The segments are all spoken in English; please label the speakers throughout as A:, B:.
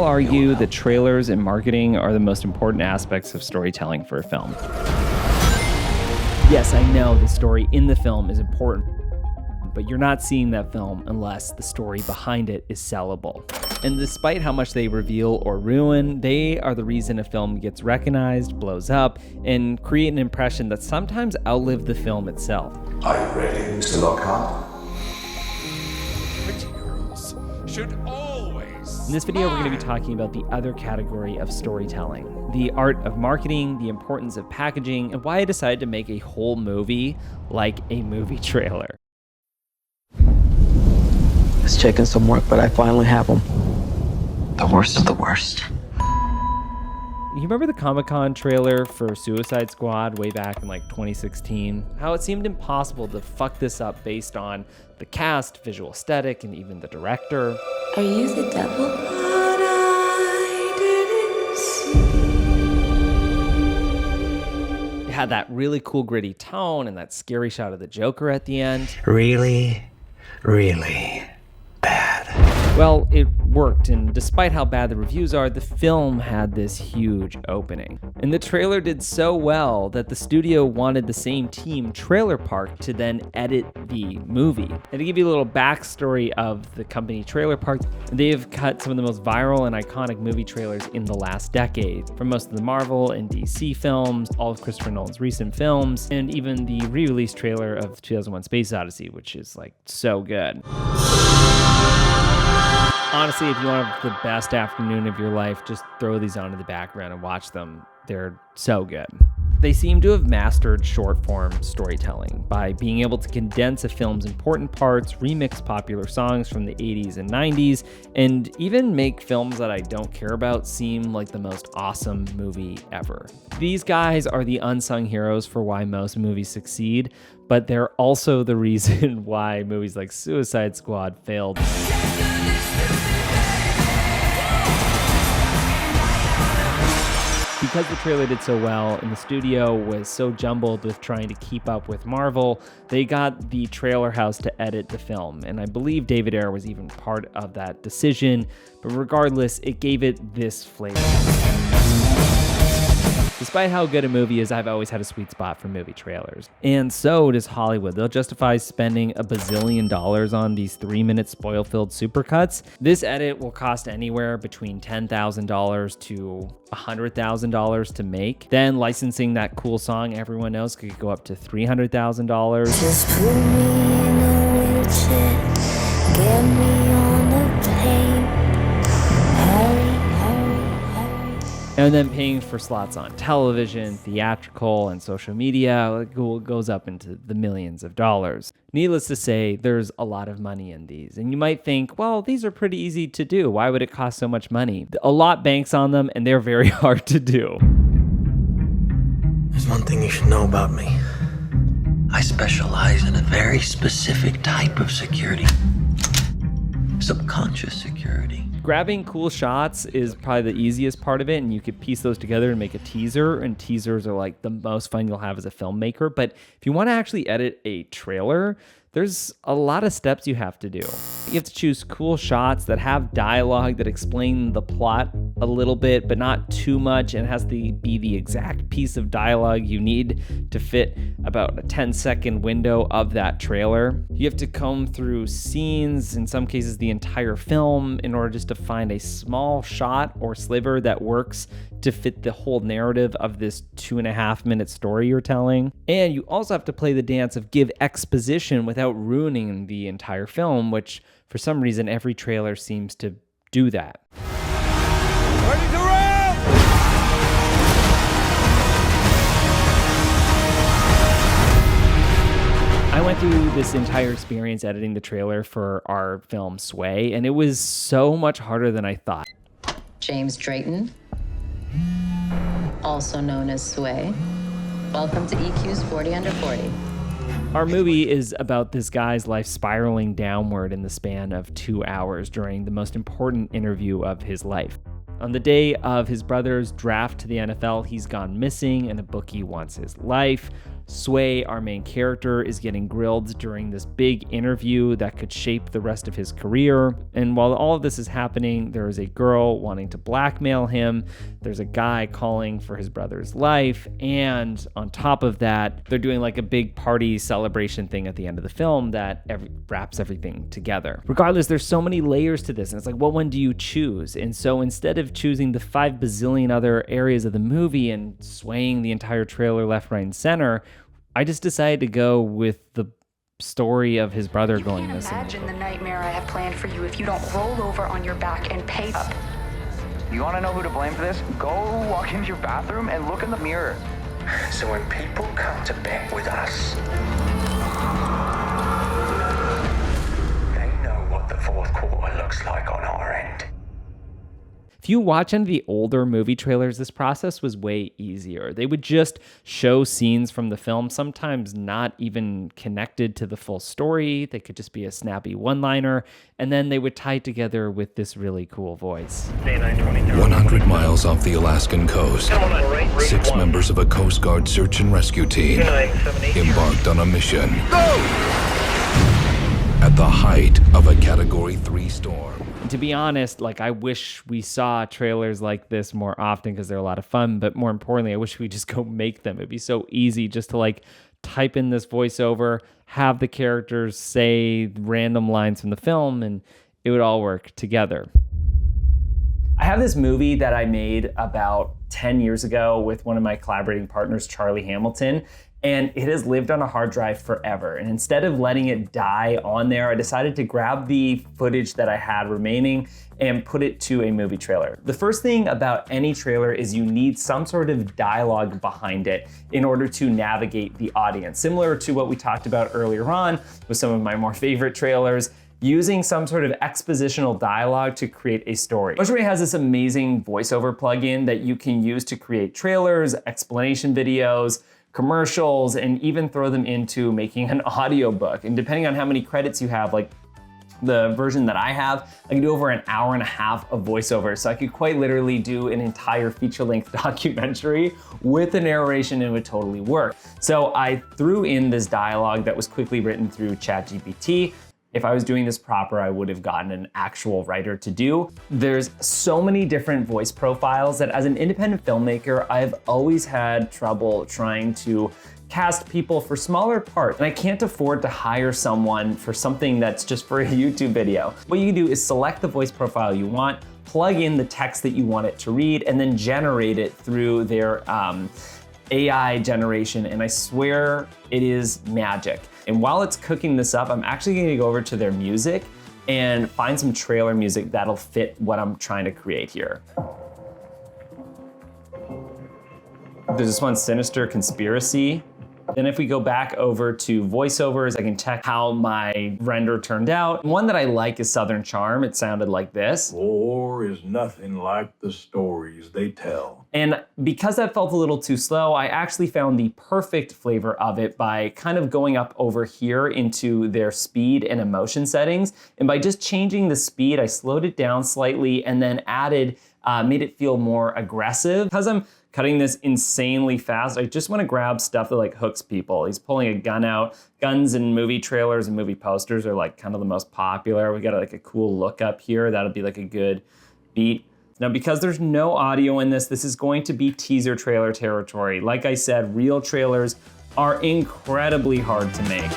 A: I'll argue that trailers and marketing are the most important aspects of storytelling for a film. Yes, I know the story in the film is important, but you're not seeing that film unless the story behind it is sellable. And despite how much they reveal or ruin, they are the reason a film gets recognized, blows up, and create an impression that sometimes outlive the film itself.
B: Are you ready, Mr. Lockhart?
C: Materials should always.
A: In this video, we're going to be talking about the other category of storytelling, the art of marketing, the importance of packaging, and why I decided to make a whole movie like a movie trailer.
D: It's taken some work, but I finally have them. The worst of the worst.
A: You remember the Comic-Con trailer for Suicide Squad way back in like 2016? How it seemed impossible to fuck this up based on the cast, visual aesthetic, and even the director.
E: Are you the devil?
A: It had that really cool gritty tone and that scary shot of the Joker at the end.
F: Really bad.
A: Well, it worked, and despite how bad the reviews are, the film had this huge opening. And the trailer did so well that the studio wanted the same team, Trailer Park, to then edit the movie. And to give you a little backstory of the company Trailer Park, they have cut some of the most viral and iconic movie trailers in the last decade, from most of the Marvel and DC films, all of Christopher Nolan's recent films, and even the re-release trailer of 2001: Space Odyssey, which is like so good. Honestly, if you want to have the best afternoon of your life, just throw these on in the background and watch them. They're so good. They seem to have mastered short-form storytelling by being able to condense a film's important parts, remix popular songs from the 80s and 90s, and even make films that I don't care about seem like the most awesome movie ever. These guys are the unsung heroes for why most movies succeed, but they're also the reason why movies like Suicide Squad failed. Because the trailer did so well and the studio was so jumbled with trying to keep up with Marvel, they got the trailer house to edit the film. And I believe David Ayer was even part of that decision, but regardless, it gave it this flavor. Despite how good a movie is, I've always had a sweet spot for movie trailers. And so does Hollywood. They'll justify spending $1 bazillion on these 3-minute spoil-filled supercuts. This edit will cost anywhere between $10,000 to $100,000 to make. Then licensing that cool song everyone knows could go up to $300,000.
E: Just put me in a wheelchair, get me on a plane. Hurry.
A: And then paying for slots on television, theatrical, and social media goes up into the millions of dollars. Needless to say, there's a lot of money in these. And you might think, well, these are pretty easy to do. Why would it cost so much money? A lot banks on them, and they're very hard to do.
F: There's one thing you should know about me. I specialize in a very specific type of security. Subconscious security.
A: Grabbing cool shots is probably the easiest part of it, and you could piece those together and make a teaser, and teasers are like the most fun you'll have as a filmmaker. But if you want to actually edit a trailer, there's a lot of steps you have to do. You have to choose cool shots that have dialogue that explain the plot a little bit, but not too much, and it has to be the exact piece of dialogue you need to fit about a 10-second window of that trailer. You have to comb through scenes, in some cases the entire film, in order just to find a small shot or sliver that works to fit the whole narrative of this 2.5-minute story you're telling. And you also have to play the dance of give exposition without ruining the entire film, which for some reason every trailer seems to do that.
C: Ready to roll!
A: I went through this entire experience editing the trailer for our film Sway, and it was so much harder than I thought.
G: James Drayton, also known as Sway. Welcome to EQ's 40 Under 40.
A: Our movie is about this guy's life spiraling downward in the span of 2 hours during the most important interview of his life. On the day of his brother's draft to the NFL, he's gone missing and a bookie wants his life. Sway, our main character, is getting grilled during this big interview that could shape the rest of his career. And while all of this is happening, there is a girl wanting to blackmail him. There's a guy calling for his brother's life. And on top of that, they're doing like a big party celebration thing at the end of the film that wraps everything together. Regardless, there's so many layers to this. And it's like, what one do you choose? And so instead of choosing the 5 bazillion other areas of the movie and swaying the entire trailer left, right, and center, I just decided to go with the story of his brother going missing.
H: Imagine the nightmare I have planned for you if you don't roll over on your back and pay up.
I: You want to know who to blame for this? Go walk into your bathroom and look in the mirror.
F: So when people come to bet with us, they know what the fourth quarter looks like on our end.
A: If you watch any of the older movie trailers, this process was way easier. They would just show scenes from the film, sometimes not even connected to the full story. They could just be a snappy one-liner, and then they would tie it together with this really cool voice.
J: 100 miles off the Alaskan coast, 6 members of a Coast Guard search and rescue team embarked on a mission. At the height of a Category 3 storm.
A: To be honest, like, I wish we saw trailers like this more often because they're a lot of fun, but more importantly, I wish we just go make them. It'd be so easy just to like type in this voiceover, have the characters say random lines from the film, and it would all work together. I have this movie that I made about 10 years ago with one of my collaborating partners, Charlie Hamilton, and it has lived on a hard drive forever. And instead of letting it die on there, I decided to grab the footage that I had remaining and put it to a movie trailer. The first thing about any trailer is you need some sort of dialogue behind it in order to navigate the audience. Similar to what we talked about earlier on with some of my more favorite trailers, using some sort of expositional dialogue to create a story. Motionray has this amazing voiceover plugin that you can use to create trailers, explanation videos, commercials, and even throw them into making an audiobook. And depending on how many credits you have, like the version that I have, I can do over an hour and a half of voiceover. So I could quite literally do an entire feature-length documentary with the narration and it would totally work. So I threw in this dialogue that was quickly written through ChatGPT. If I was doing this proper, I would have gotten an actual writer to do. There's so many different voice profiles that as an independent filmmaker, I've always had trouble trying to cast people for smaller parts. And I can't afford to hire someone for something that's just for a YouTube video. What you can do is select the voice profile you want, plug in the text that you want it to read, and then generate it through their AI generation, and I swear it is magic. And while it's cooking this up, I'm actually gonna go over to their music and find some trailer music that'll fit what I'm trying to create here. There's this one, Sinister Conspiracy. Then if we go back over to voiceovers, I can check how my render turned out. One that I like is Southern Charm. It sounded like this.
K: War is nothing like the stories they tell.
A: And because that felt a little too slow, I actually found the perfect flavor of it by kind of going up over here into their speed and emotion settings. And by just changing the speed, I slowed it down slightly and then added, made it feel more aggressive. Because I'm cutting this insanely fast, I just want to grab stuff that like hooks people. He's pulling a gun out. Guns in movie trailers and movie posters are like kind of the most popular. We got like a cool look up here. That'll be like a good beat. Now, because there's no audio in this, this is going to be teaser trailer territory. Like I said, real trailers are incredibly hard to make.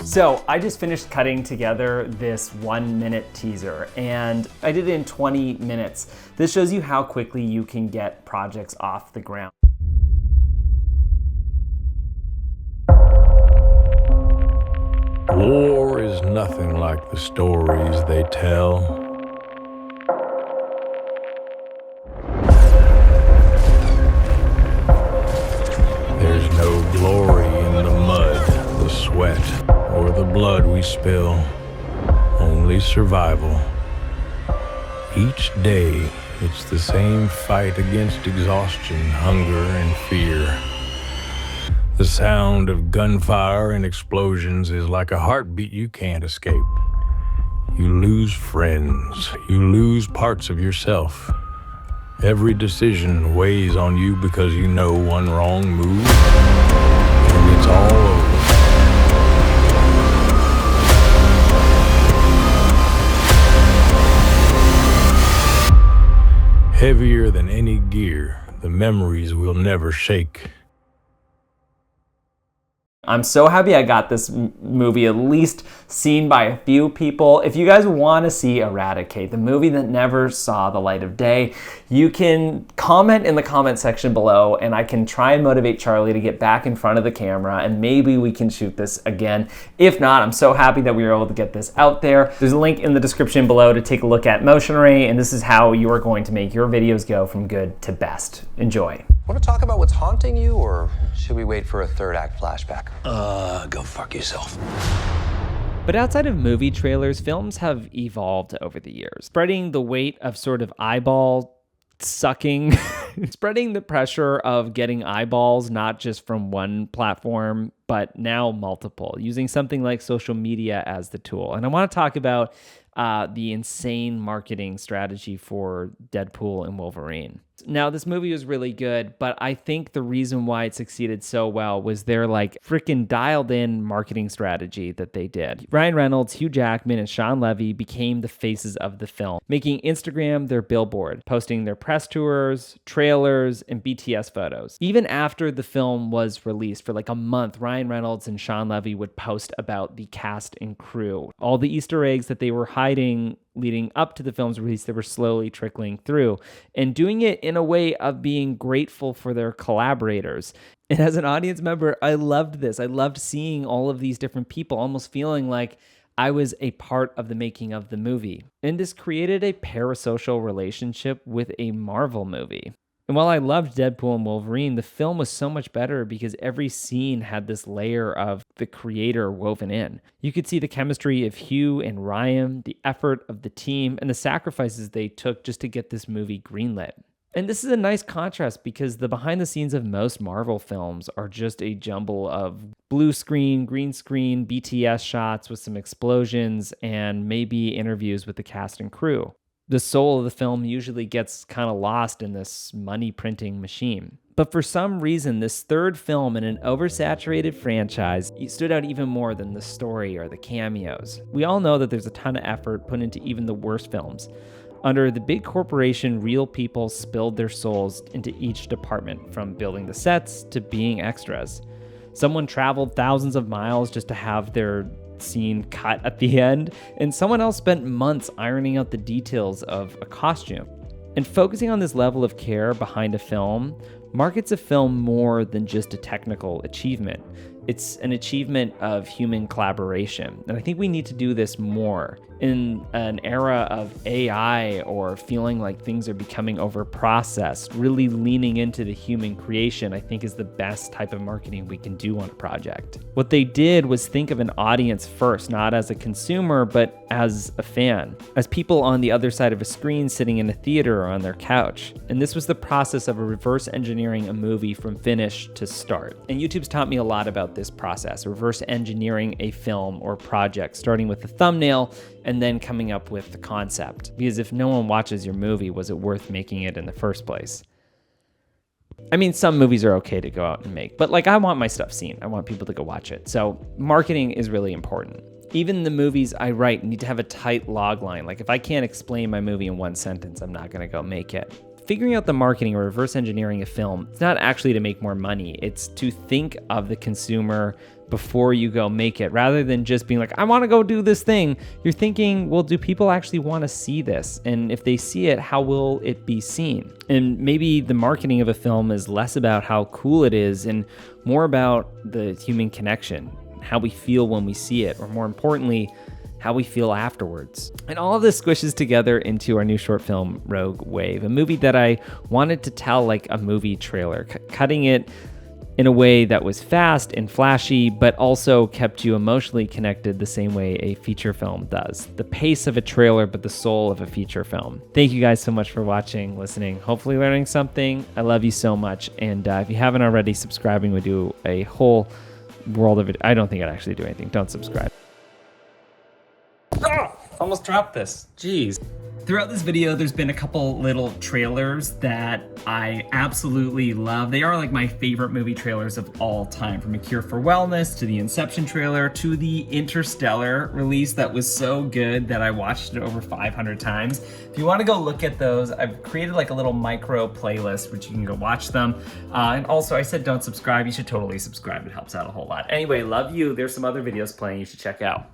A: So I just finished cutting together this 1-minute teaser, and I did it in 20 minutes. This shows you how quickly you can get projects off the ground.
K: War is nothing like the stories they tell. There's no glory in the mud, the sweat, or the blood we spill. Only survival. Each day, it's the same fight against exhaustion, hunger, and fear. The sound of gunfire and explosions is like a heartbeat you can't escape. You lose friends. You lose parts of yourself. Every decision weighs on you because you know one wrong move, and it's all over. Heavier than any gear, the memories will never shake.
A: I'm so happy I got this movie at least seen by a few people. If you guys want to see Eradicate, the movie that never saw the light of day, you can comment in the comment section below and I can try and motivate Charlie to get back in front of the camera and maybe we can shoot this again. If not, I'm so happy that we were able to get this out there. There's a link in the description below to take a look at Motion Array, and this is how you are going to make your videos go from good to best. Enjoy.
F: Want to talk about what's haunting you, or should we wait for a third act flashback?
B: Go fuck yourself.
A: But outside of movie trailers, films have evolved over the years, spreading the weight of sort of eyeball sucking, spreading the pressure of getting eyeballs, not just from one platform, but now multiple, using something like social media as the tool. And I want to talk about the insane marketing strategy for Deadpool and Wolverine. Now, this movie was really good, but I think the reason why it succeeded so well was their like freaking dialed in marketing strategy that they did. Ryan Reynolds, Hugh Jackman, and Sean Levy became the faces of the film, making Instagram their billboard, posting their press tours, trailers, and BTS photos. Even after the film was released for like a month, Ryan Reynolds and Sean Levy would post about the cast and crew. All the Easter eggs that they were hiding leading up to the film's release, they were slowly trickling through and doing it in a way of being grateful for their collaborators. And as an audience member, I loved this. I loved seeing all of these different people, almost feeling like I was a part of the making of the movie. And this created a parasocial relationship with a Marvel movie. And while I loved Deadpool and Wolverine, the film was so much better because every scene had this layer of the creator woven in. You could see the chemistry of Hugh and Ryan, the effort of the team, and the sacrifices they took just to get this movie greenlit. And this is a nice contrast because the behind the scenes of most Marvel films are just a jumble of blue screen, green screen, BTS shots with some explosions, and maybe interviews with the cast and crew. The soul of the film usually gets kind of lost in this money printing machine. But for some reason, this third film in an oversaturated franchise stood out even more than the story or the cameos. We all know that there's a ton of effort put into even the worst films. Under the big corporation, real people spilled their souls into each department, from building the sets to being extras. Someone traveled thousands of miles just to have their scene cut at the end, and someone else spent months ironing out the details of a costume. And focusing on this level of care behind a film markets a film more than just a technical achievement. It's an achievement of human collaboration. And I think we need to do this more. In an era of AI or feeling like things are becoming over-processed, really leaning into the human creation, I think is the best type of marketing we can do on a project. What they did was think of an audience first, not as a consumer, but as a fan, as people on the other side of a screen sitting in a theater or on their couch. And this was the process of reverse engineering a movie from finish to start. And YouTube's taught me a lot about this process, reverse engineering a film or project, starting with the thumbnail and then coming up with the concept. Because if no one watches your movie, was it worth making it in the first place? I mean, some movies are okay to go out and make, but like I want my stuff seen. I want people to go watch it. So marketing is really important. Even the movies I write need to have a tight log line. Like if I can't explain my movie in one sentence, I'm not gonna go make it. Figuring out the marketing or reverse engineering a film, it's not actually to make more money. It's to think of the consumer before you go make it, rather than just being like, I want to go do this thing. You're thinking, well, do people actually want to see this? And if they see it, how will it be seen? And maybe the marketing of a film is less about how cool it is and more about the human connection, how we feel when we see it, or more importantly, how we feel afterwards. And all of this squishes together into our new short film, Rogue Wave, a movie that I wanted to tell like a movie trailer, cutting it in a way that was fast and flashy, but also kept you emotionally connected the same way a feature film does. The pace of a trailer, but the soul of a feature film. Thank you guys so much for watching, listening, hopefully learning something. I love you so much. And if you haven't already, subscribing would do a whole world of it. I don't think I'd actually do anything. Don't subscribe.
C: Ah!
A: Almost dropped this. Jeez. Throughout this video, there's been a couple little trailers that I absolutely love. They are like my favorite movie trailers of all time, from A Cure for Wellness to the Inception trailer to the Interstellar release that was so good that I watched it over 500 times. If you want to go look at those, I've created like a little micro playlist which you can go watch them. And also, I said don't subscribe. You should totally subscribe. It helps out a whole lot. Anyway, love you. There's some other videos playing you should check out.